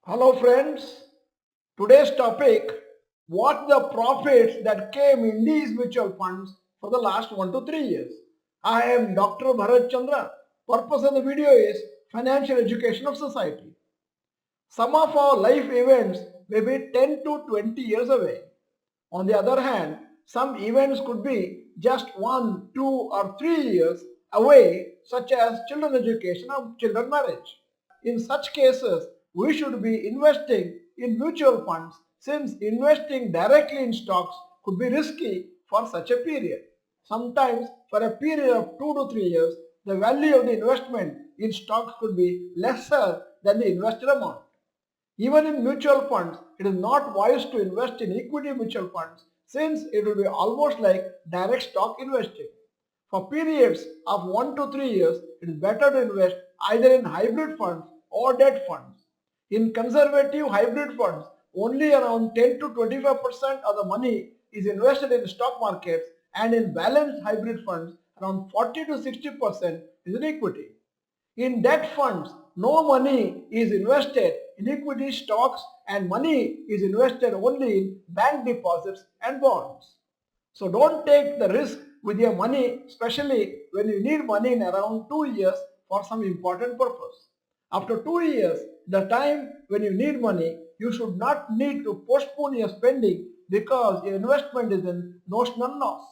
Hello friends, today's topic, what the profits that came in these mutual funds for the last 1 to 3 years. I am Dr. Bharath Chandra. Purpose of the video is financial education of society. Some of our life events may be 10 to 20 years away. On the other hand, some events could be just 1, 2 or 3 years away, such as children education or children marriage. In such cases, we should be investing in mutual funds since investing directly in stocks could be risky for such a period. Sometimes for a period of 2 to 3 years, the value of the investment in stocks could be lesser than the invested amount. Even in mutual funds, it is not wise to invest in equity mutual funds since it will be almost like direct stock investing. For periods of 1 to 3 years, it is better to invest either in hybrid funds or debt funds. In conservative hybrid funds, only around 10 to 25% of the money is invested in stock markets, and in balanced hybrid funds, around 40 to 60% is in equity. In debt funds, no money is invested in equity stocks and money is invested only in bank deposits and bonds. So don't take the risk with your money, especially when you need money in around 2 years for some important purpose. After 2 years, the time when you need money, you should not need to postpone your spending because your investment is in notional loss.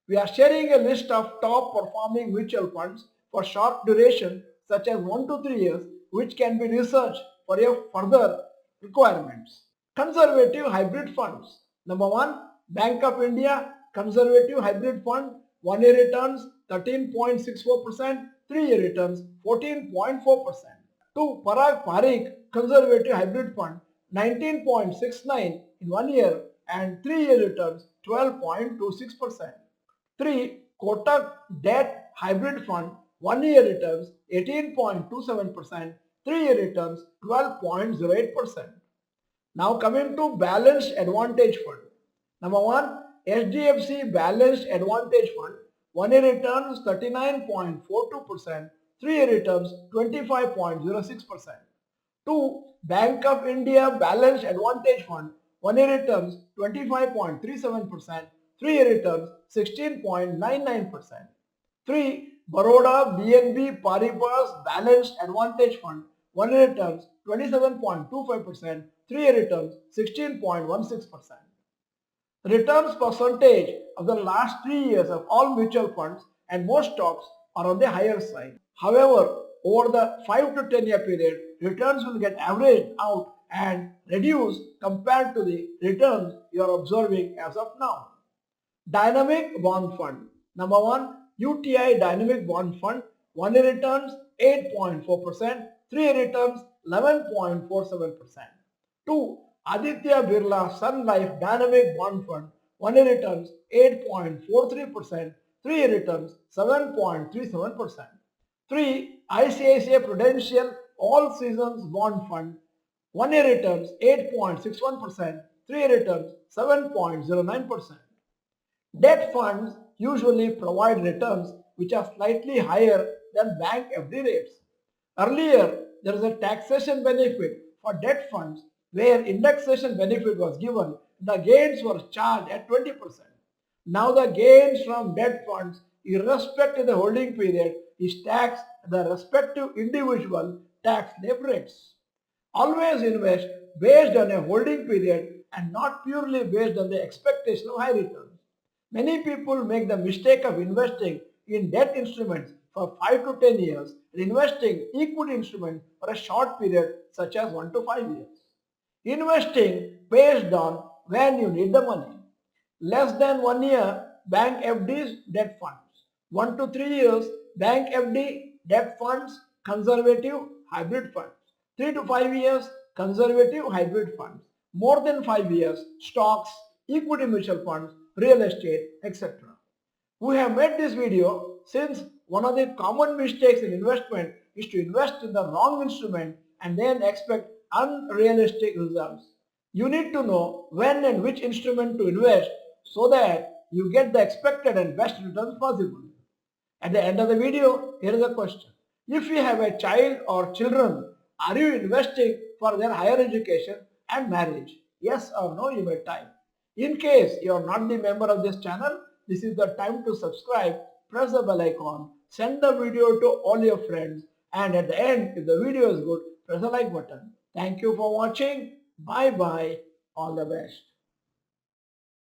We are sharing a list of top performing mutual funds for short duration such as 1 to 3 years, which can be researched for your further requirements. Conservative hybrid funds. Number 1, Bank of India Conservative Hybrid Fund, 1 year returns 13.64%, 3 year returns 14.4%. 2, Parag Parikh Conservative Hybrid Fund, 19.69 in 1 year and 3 year returns 12.26%. 3, Kotak Debt Hybrid Fund, 1 year returns 18.27%, 3 year returns 12.08%. Now coming to Balanced Advantage Fund. Number 1, HDFC Balanced Advantage Fund, 1 year returns 39.42%, 3 year returns 25.06%. 2, Bank of India Balanced Advantage Fund, 1 year returns 25.37%, 3 year returns 16.99%. 3, Baroda BNB Paribas Balanced Advantage Fund, 1 year returns 27.25%, 3 year returns 16.16%. Returns percentage of the last 3 years of all mutual funds and most stocks are on the higher side. However, over the 5 to 10 year period, returns will get averaged out and reduced compared to the returns you are observing as of now. Dynamic Bond Fund. Number 1, UTI Dynamic Bond Fund, 1 year returns 8.4%, 3 year returns 11.47%. 2, Aditya Birla Sun Life Dynamic Bond Fund, 1 year returns 8.43%, 3 year returns 7.37%. 3, ICICI Prudential All Seasons Bond Fund, 1 year returns 8.61%, 3 year returns 7.09%. Debt funds usually provide returns which are slightly higher than bank FD rates. Earlier, there was a taxation benefit for debt funds where indexation benefit was given. The gains were charged at 20%. Now the gains from debt funds, irrespective of the holding period, is taxed at the respective individual tax slab rates. Always invest based on a holding period and not purely based on the expectation of high returns. Many people make the mistake of investing in debt instruments for 5 to 10 years and investing equity instruments for a short period such as 1 to 5 years. Investing based on when you need the money. Less than 1 year, bank FDs, debt funds. 1 to 3 years, bank FD, debt funds, conservative, hybrid funds. 3 to 5 years, conservative, hybrid funds. More than 5 years, stocks, equity mutual funds, real estate, etc. We have made this video since one of the common mistakes in investment is to invest in the wrong instrument and then expect unrealistic results. You need to know when and which instrument to invest so that you get the expected and best returns possible. At the end of the video, here is a question. If you have a child or children Are you investing for their higher education and marriage? Yes or no, you may type. In case you are not the member of this channel, this is the time to subscribe, press the bell icon, send the video to all your friends, and at the end, if the video is good, press the like button. Thank you for watching. Bye bye. All the best.